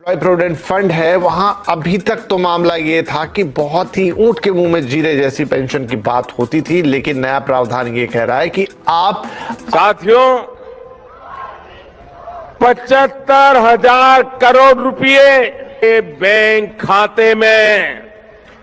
Provident fund है, वहां अभी तक तो मामला ये था कि बहुत ही ऊंट के मुंह में जीरे जैसी पेंशन की बात होती थी, लेकिन नया प्रावधान ये कह रहा है कि आप साथियों 75,000 करोड़ रुपए बैंक खाते में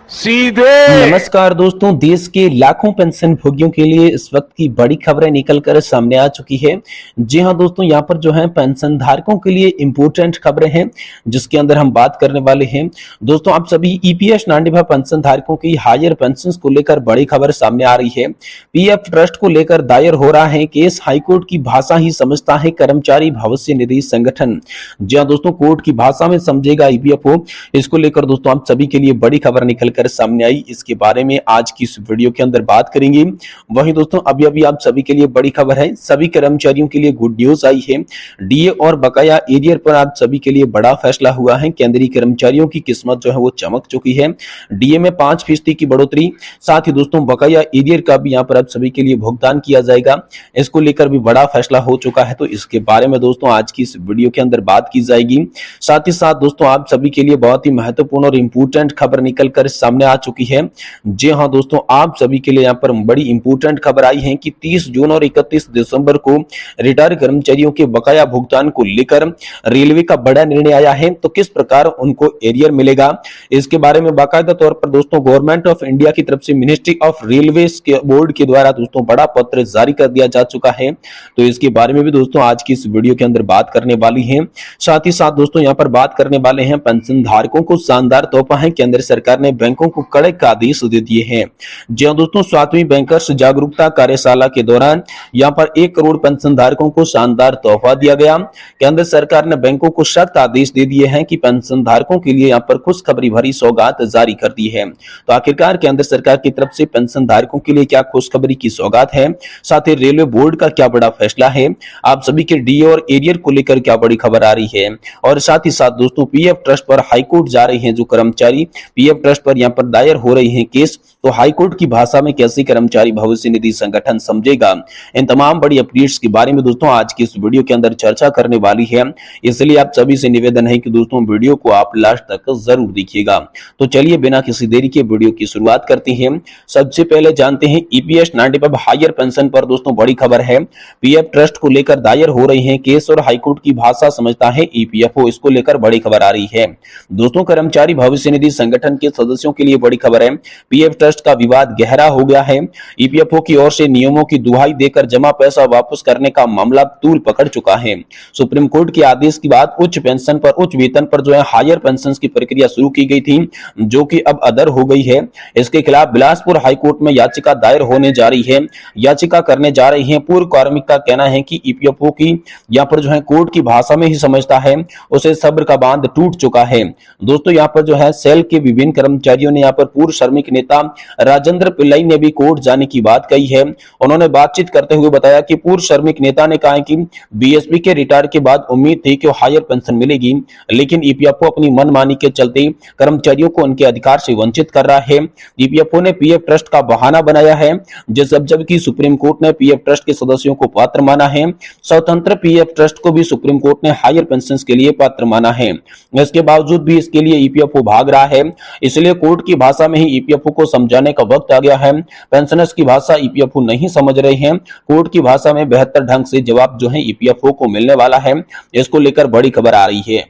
सीधे। नमस्कार दोस्तों, देश के लाखों पेंशन भोगियों के लिए इस वक्त की बड़ी खबरें निकलकर सामने आ चुकी है। जी हां दोस्तों, यहां पर जो है पेंशन धारकों के लिए इंपोर्टेंट खबरें हैं जिसके अंदर हम बात करने वाले हैं। दोस्तों, आप सभी ईपीएस नांदीभा पेंशन धारकों की हायर पेंशन को लेकर बड़ी खबर सामने आ रही है। पीएफ ट्रस्ट को लेकर दायर हो रहा है केस। हाईकोर्ट की भाषा ही समझता है कर्मचारी भविष्य निधि संगठन। जी हां दोस्तों, कोर्ट की भाषा में समझेगा ईपीएफओ। इसको लेकर दोस्तों आप सभी के लिए बड़ी खबर निकल कर सामने आई, इसके बारे में आज की इस वीडियो के अंदर बात करेंगे। वहीं दोस्तों अभी आप सभी के लिए बड़ी खबर है, सभी कर्मचारियों के लिए गुड न्यूज आई है। डीए और बकाया एरियर पर आप सभी के लिए बड़ा फैसला हुआ है। केंद्रीय कर्मचारियों की किस्मत जो है वो चमक चुकी है। डीए में 5% की बढ़ोतरी, साथ ही दोस्तों बकाया एरियर का भी यहाँ पर आप सभी के लिए भुगतान किया जाएगा। इसको लेकर भी बड़ा फैसला हो चुका है, तो इसके बारे में दोस्तों आज की इस वीडियो के अंदर बात की जाएगी। साथ ही साथ दोस्तों आप सभी के लिए बहुत ही महत्वपूर्ण और इंपोर्टेंट खबर निकल कर सामने आ चुकी है। जी हां दोस्तों, आप सभी के लिए यहां पर बड़ी इंपोर्टेंट खबर आई है कि 30 जून और 31 दिसंबर को रिटायर कर्मचारियों के बकाया भुगतान को लेकर रेलवे का बड़ा निर्णय आया है। तो किस प्रकार उनको एरियर मिलेगा, इसके बारे में बाकायदा तौर पर दोस्तों गवर्नमेंट ऑफ इंडिया की तरफ से मिनिस्ट्री ऑफ रेलवेज के बोर्ड के द्वारा दोस्तों बड़ा पत्र जारी कर दिया जा चुका है। तो इसके बारे में भी दोस्तों आज की इस वीडियो के अंदर बात करने वाली है। साथ ही साथ दोस्तों यहां पर बात करने वाले हैं पेंशन धारकों को शानदार तोहफा है। केंद्र सरकार ने बैंकों को कड़े आदेश दे दिए हैं। जी हां दोस्तों, 7वीं बैंकर्स जागरूकता कार्यशाला के दौरान यहां पर 1 करोड़ पेंशन धारकों को शानदार तोहफा दिया गया। केंद्र सरकार ने बैंकों को सख्त आदेश दे दिए हैं कि पेंशन धारकों के लिए यहां पर खुशखबरी भरी सौगात जारी कर दी है। तो आखिरकार केंद्र सरकार की तरफ से पेंशन धारकों के लिए क्या खुशखबरी की सौगात है, साथ ही रेलवे बोर्ड का क्या बड़ा फैसला है, आप सभी के डीए और एरियर को लेकर क्या बड़ी खबर आ रही है, और साथ ही साथ दोस्तों पीएफ ट्रस्ट पर हाईकोर्ट जा रहे हैं जो कर्मचारी पीएफ ट्रस्ट पर यहां पर दायर हो रही है केस, तो हाईकोर्ट की भाषा में कैसे कर्मचारी भविष्य निधि संगठन समझेगा। इन तमाम बड़ी अपडेट्स के बारे में दोस्तों आज की इस वीडियो के अंदर चर्चा करने वाली है, इसलिए आप सभी से निवेदन है कि दोस्तों वीडियो को आप लास्ट तक जरूर देखिएगा। तो चलिए बिना किसी देरी के वीडियो की शुरुआत करते हैं। सबसे पहले जानते हैं ईपीएस नांदीभा हायर पेंशन पर दोस्तों बड़ी खबर है। पीएफ ट्रस्ट को लेकर दायर हो रही है केस और हाईकोर्ट की भाषा समझता है ईपीएफओ, इसको लेकर बड़ी खबर आ रही है। दोस्तों कर्मचारी भविष्य निधि संगठन के सदस्यों के लिए बड़ी खबर है। पीएफ ट्रस्ट का विवाद गहरा हो गया है। ईपीएफओ की ओर से नियमों की दुहाई देकर जमा पैसा वापस करने का मामला तूल पकड़ चुका है। सुप्रीम कोर्ट के आदेश के बाद उच्च पेंशन पर उच्च वेतन पर जो है हायर पेंशन की प्रक्रिया शुरू की गई थी, जो कि अब अदर हो गई है। इसके खिलाफ बिलासपुर हाईकोर्ट में याचिका दायर होने जा रही है। याचिका करने जा रही है। पूर्व कार्मिक का कहना है कि ईपीएफओ की यहाँ पर जो है कोर्ट की भाषा में ही समझता है, उसे सब्र का बांध टूट चुका है। दोस्तों यहाँ पर जो है सेल के विभिन्न कर्मचारियों ने यहाँ पर पूर्व श्रमिक नेता राजेंद्र पिल्लाई ने भी कोर्ट जाने की बात कही है। उन्होंने बातचीत करते हुए बताया कि पूर्व श्रमिक नेता ने कहा कि बीएसपी के रिटायर के बाद उम्मीद थी कि हायर पेंशन मिलेगी, लेकिन ईपीएफओ अपनी मनमानी के चलते कर्मचारियों को उनके अधिकार से वंचित कर रहा है। ईपीएफओ ने पीएफ ट्रस्ट का बहाना बनाया है, जबकि सुप्रीम कोर्ट ने पीएफ ट्रस्ट के सदस्यों को पात्र माना है। स्वतंत्र पीएफ ट्रस्ट को भी सुप्रीम कोर्ट ने हायर पेंशन के लिए पात्र माना है। इसके बावजूद भी इसके लिए ईपीएफओ भाग रहा है, इसलिए कोर्ट की भाषा में ही ईपीएफओ को समझाने का वक्त आ गया है। पेंशनर्स की भाषा ईपीएफओ नहीं समझ रहे हैं। कोर्ट की भाषा में बेहतर ढंग से जवाब जो है ईपीएफओ को मिलने वाला है, इसको लेकर बड़ी खबर आ रही है।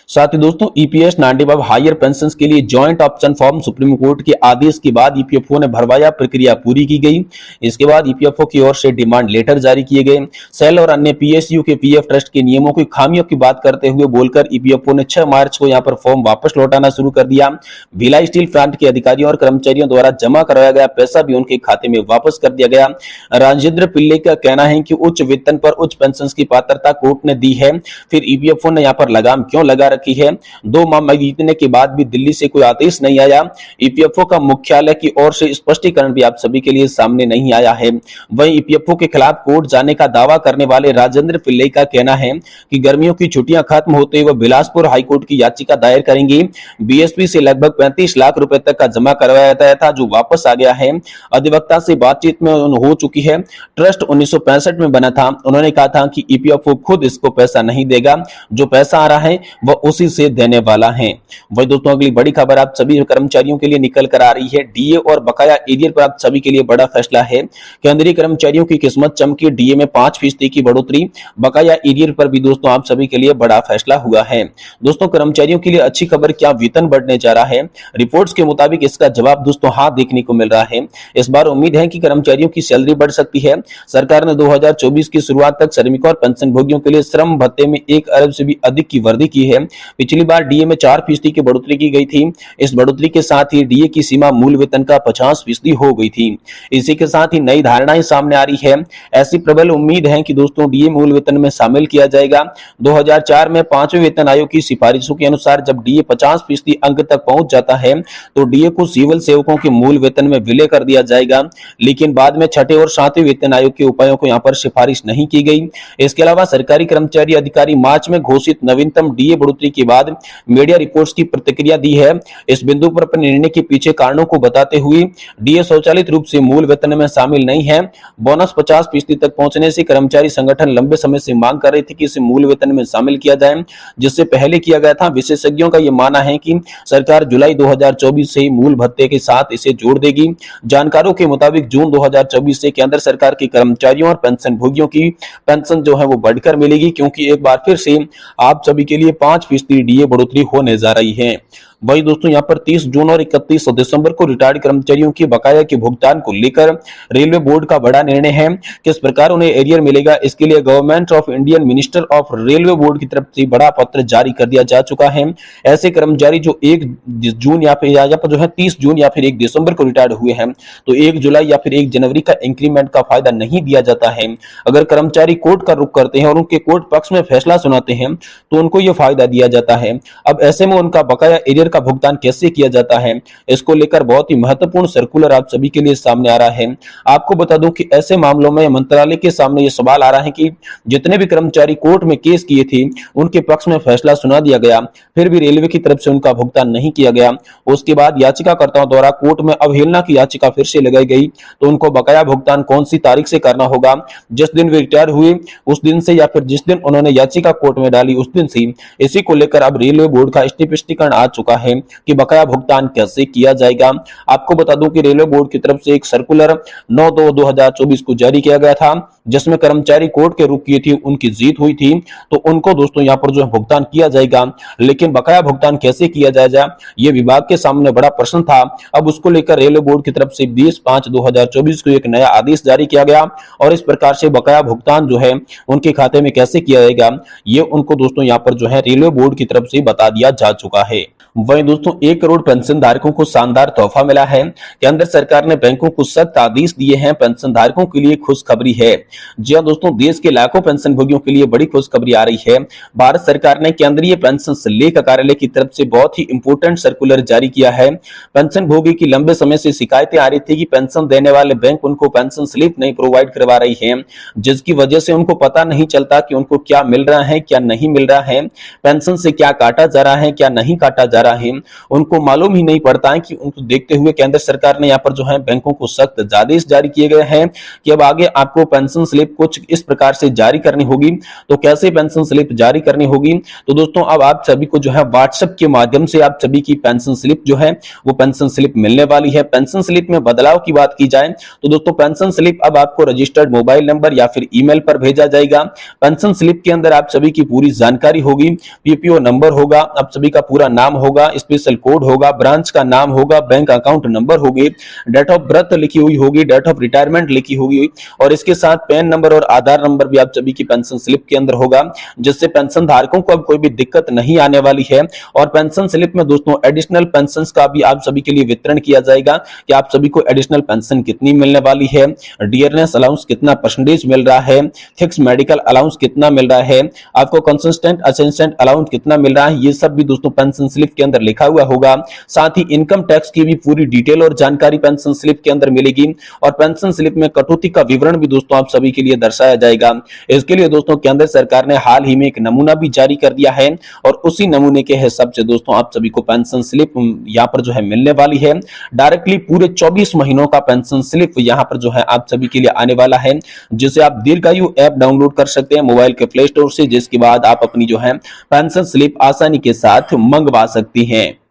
साथ ही दोस्तों ईपीएस नांदीभा हायर पेंशन के लिए joint option form supreme court के आदेश के बाद ईपीएफओ ने भरवाया, प्रक्रिया पूरी की गई। इसके बाद ईपीएफओ की ओर से डिमांड लेटर जारी किए गए। सेल और अन्य पीएसयू के पीएफ ट्रस्ट के नियमों की खामियों की बात करते हुए बोलकर ईपीएफओ ने 6 मार्च को यहां पर फॉर्म वापस लौटाना शुरू कर दिया। भिलाई स्टील प्लांट के अधिकारियों और कर्मचारियों द्वारा जमा करवाया गया पैसा भी उनके खाते में वापस कर दिया गया। राजेंद्र पिल्ले का कहना है कि उच्च वेतन पर उच्च पेंशन की पात्रता कोर्ट ने दी है, फिर ईपीएफओ ने यहाँ पर लगाम क्यों लगा रखी है। 2 माह बीतने के बाद भी दिल्ली से कोई आदेश नहीं आया। ईपीएफओ का मुख्यालय की ओर से स्पष्टीकरण भी आप सभी के लिए सामने नहीं आया है। वहीं ईपीएफओ के खिलाफ कोर्ट जाने का दावा करने वाले राजेंद्र पिल्ले का कहना है कि गर्मियों की छुट्टियां खत्म होते हुए बिलासपुर हाईकोर्ट की याचिका दायर करेंगे। बीएसपी से लगभग 35 लाख रुपए तक का जमा करवाया गया था, जो वापस आ गया है। अधिवक्ता से बातचीत में हो चुकी है। ट्रस्ट 1965 में बना था। उन्होंने कहा था कि ईपीएफओ खुद इसको पैसा नहीं देगा, जो पैसा आ रहा है वह उसी से देने वाला है। वही दोस्तों अगली बड़ी खबर आप सभी कर्मचारियों के लिए निकल कर आ रही है। डीए और बकाया एरियर पर आप सभी के लिए बड़ा फैसला है। केंद्रीय कर्मचारियों की किस्मत चमकी, डीए में 5% की बढ़ोतरी, बकाया एरियर पर भी दोस्तों आप सभी के लिए बड़ा फैसला हुआ है। दोस्तों कर्मचारियों के लिए अच्छी खबर, क्या वेतन बढ़ने जा रहा है? रिपोर्ट्स के मुताबिक इसका जवाब दोस्तों हाँ देखने को मिल रहा है। इस बार उम्मीद है कि कर्मचारियों की सैलरी बढ़ सकती है। सरकार ने 2024 की शुरुआत तक श्रमिकों और पेंशन भोगियों के लिए श्रम भत्ते में 1 अरब से भी अधिक की वृद्धि की है। पिछली बार डीए में 4% की बढ़ोतरी की गई थी। इस बढ़ोतरी के साथ ही डीए की सीमा मूल वेतन का 50% हो गई थी। इसी के साथ ही नई धारणाएं सामने आ रही है। ऐसी प्रबल उम्मीद है कि दोस्तों डीए मूल वेतन में शामिल किया जाएगा। 2004 में 5वें वेतन आयोग की सिफारिशों के अनुसार जब डीए 50% अंक तक पहुंच जाता है तो डीए को सिविल सेवकों के मूल वेतन में विलय कर दिया जाएगा। लेकिन बाद में 6ठे और 7वें वेतन आयोग के उपायों को यहां पर सिफारिश नहीं की गई। इसके अलावा सरकारी कर्मचारी अधिकारी मार्च में घोषित नवीनतम डीए बढ़ोतरी के बाद मीडिया रिपोर्ट्स की प्रतिक्रिया दी है। इस बिंदु पर अपने निर्णय के पीछे कारणों को बताते हुए डीए स्वचालित रूप से मूल वेतन में शामिल नहीं है। बोनस 50% तक पहुंचने से कर्मचारी संगठन लंबे समय से मांग कर रहे थे कि इसे मूल वेतन में शामिल किया जाए, जिससे पहले किया गया था। विशेषज्ञों का यह मानना है कि सरकार जुलाई 2024 से मूल भत्ते के साथ इसे जोड़ देगी। जानकारों के मुताबिक जून 2024 से केंद्र सरकार के कर्मचारियों और पेंशन भोगियों की पेंशन जो है वो बढ़कर मिलेगी, क्योंकि एक बार फिर से आप सभी के लिए 5% डीए बढ़ोतरी होने जा रही है। वही दोस्तों यहाँ पर 30 जून और 31 दिसंबर को रिटायर्ड कर्मचारियों की बकाया के भुगतान को लेकर रेलवे बोर्ड का बड़ा निर्णय है। किस प्रकार उन्हें एरियर मिलेगा, इसके लिए government of Indian minister of railway board की तरफ से बड़ा पत्र जारी कर दिया जा चुका है। ऐसे कर्मचारी जो 1 जून या फिर जो है 30 जून या फिर 1 दिसंबर को रिटायर्ड हुए हैं तो 1 जुलाई या फिर 1 जनवरी का इंक्रीमेंट का फायदा नहीं दिया जाता है। अगर कर्मचारी कोर्ट का रुख करते हैं और उनके कोर्ट पक्ष में फैसला सुनाते हैं तो उनको यह फायदा दिया जाता है। अब ऐसे में उनका बकाया एरियर का भुगतान कैसे किया जाता है, इसको लेकर बहुत ही महत्वपूर्ण सर्कुलर आप सभी के लिए सामने आ रहा है। आपको बता दूं कि ऐसे मामलों में मंत्रालय के सामने यह सवाल आ रहा है कि जितने भी कर्मचारी कोर्ट में केस किए थे उनके पक्ष में फैसला सुना दिया गया, फिर भी रेलवे की तरफ से उनका भुगतान नहीं किया गया। उसके बाद याचिकाकर्ताओं द्वारा कोर्ट में अवहेलना की याचिका फिर से लगाई गई तो उनको बकाया भुगतान कौन सी तारीख से करना होगा, जिस दिन वे रिटायर हुए उस दिन से या फिर जिस दिन उन्होंने याचिका कोर्ट में डाली उस दिन से। इसी को लेकर अब रेलवे बोर्ड का स्पष्टीकरण आ चुका है कि बकाया भुगतान कैसे किया जाएगा। आपको बता दूं कि रेलवे बोर्ड की तरफ से एक सर्कुलर 9/2/2024 को जारी किया गया था, जिसमें कर्मचारी कोर्ट के रुख किए थे, उनकी जीत हुई थी तो उनको दोस्तों यहां पर जो है भुगतान किया जाएगा। लेकिन बकाया भुगतान कैसे किया जाएगा, यह विभाग के सामने बड़ा प्रश्न था। अब उसको लेकर रेलवे बोर्ड की तरफ से 20/5/2024 को एक नया आदेश जारी किया गया और इस प्रकार से बकाया भुगतान जो है उनके खाते में कैसे किया जाएगा ये उनको दोस्तों यहां पर जो है रेलवे बोर्ड की तरफ से बता दिया जा चुका है। वहीं दोस्तों 1 करोड़ पेंशन धारकों को शानदार तोहफा मिला है। केंद्र सरकार ने बैंकों को सख्त आदेश दिए हैं। पेंशन धारकों के लिए खुशखबरी है। जी हां दोस्तों, देश के लाखों पेंशन भोगियों के लिए बड़ी खुशखबरी आ रही है। भारत सरकार ने केंद्रीय पेंशन लेखा कार्यालय की तरफ से बहुत ही इंपोर्टेंट सर्कुलर जारी किया है। पेंशन भोगी की लंबे समय से शिकायतें आ रही थी कि पेंशन देने वाले बैंक उनको पेंशन स्लिप नहीं प्रोवाइड करवा रही है, जिसकी वजह से उनको पता नहीं चलता कि उनको क्या मिल रहा है क्या नहीं मिल रहा है, पेंशन से क्या काटा जा रहा है क्या नहीं काटा जा रहा है, उनको मालूम ही नहीं पड़ता है। कि उनको देखते हुए केंद्र सरकार ने यहाँ पर जो है बैंकों को सख्त आदेश जारी किए गए हैं कि अब आगे आपको पेंशन स्लिप कुछ इस प्रकार से जारी करनी होगी। तो कैसे पेंशन स्लिप जारी करनी होगी, तो दोस्तों अब आप सभी को जो है व्हाट्सएप के माध्यम से आप सभी की पेंशन स्लिप जो है वो पेंशन स्लिप मिलने वाली है। पेंशन स्लिप में बदलाव की बात की जाए तो दोस्तों पेंशन स्लिप अब आपको रजिस्टर्ड मोबाइल नंबर या फिर ईमेल पर भेजा जाएगा। पेंशन स्लिप के अंदर आप सभी की पूरी जानकारी होगी, पीपीओ नंबर होगा, आप सभी का पूरा नाम होगा, स्पेशल कोड होगा, ब्रांच का नाम होगा, बैंक अकाउंट नंबर होगी, डेट ऑफ बर्थ लिखी हुई होगी, डेट ऑफ रिटायरमेंट लिखी होगी और इसके साथ पैन नंबर और आधार नंबर भी आप सभी की पेंशन स्लिप के अंदर होगा, जिससे पेंशन धारकों को अब कोई भी दिक्कत नहीं आने वाली है। और पेंशन स्लिप में दोस्तों एडिशनल पेंशन का भी आप सभी के लिए वितरण किया जाएगा कि आप सभी को एडिशनल पेंशन कितनी मिलने वाली है, डियरनेस अलाउंस कितना परसेंटेज मिल रहा है, फिक्स मेडिकल अलाउंस कितना मिल रहा है, आपको कंसिस्टेंट असिस्टेंट अलाउंस कितना मिल रहा है, ये सब भी दोस्तों पेंशन स्लिप के अंदर लिखा हुआ होगा। साथ ही इनकम टैक्स की भी पूरी डिटेल और जानकारी पेंशन स्लिप के अंदर मिलेगी और पेंशन स्लिप में कटौती का विवरण भी दोस्तों आप सभी के लिए दर्शाया जाएगा। इसके लिए दोस्तों केंद्र सरकार ने हाल ही में एक नमूना भी जारी कर दिया है और उसी नमूने के हिसाब से दोस्तों आप सभी को पेंशन स्लिप यहां पर जो है मिलने वाली है। डायरेक्टली पूरे 24 महीनों का पेंशन स्लिप यहां पर जो है आप सभी के लिए आने वाला है, जिसे आप दीर्घायु ऐप डाउनलोड कर सकते हैं मोबाइल के प्ले स्टोर से, जिसके बाद आप अपनी जो है पेंशन स्लिप आसानी के साथ मंगवा सकती हैं।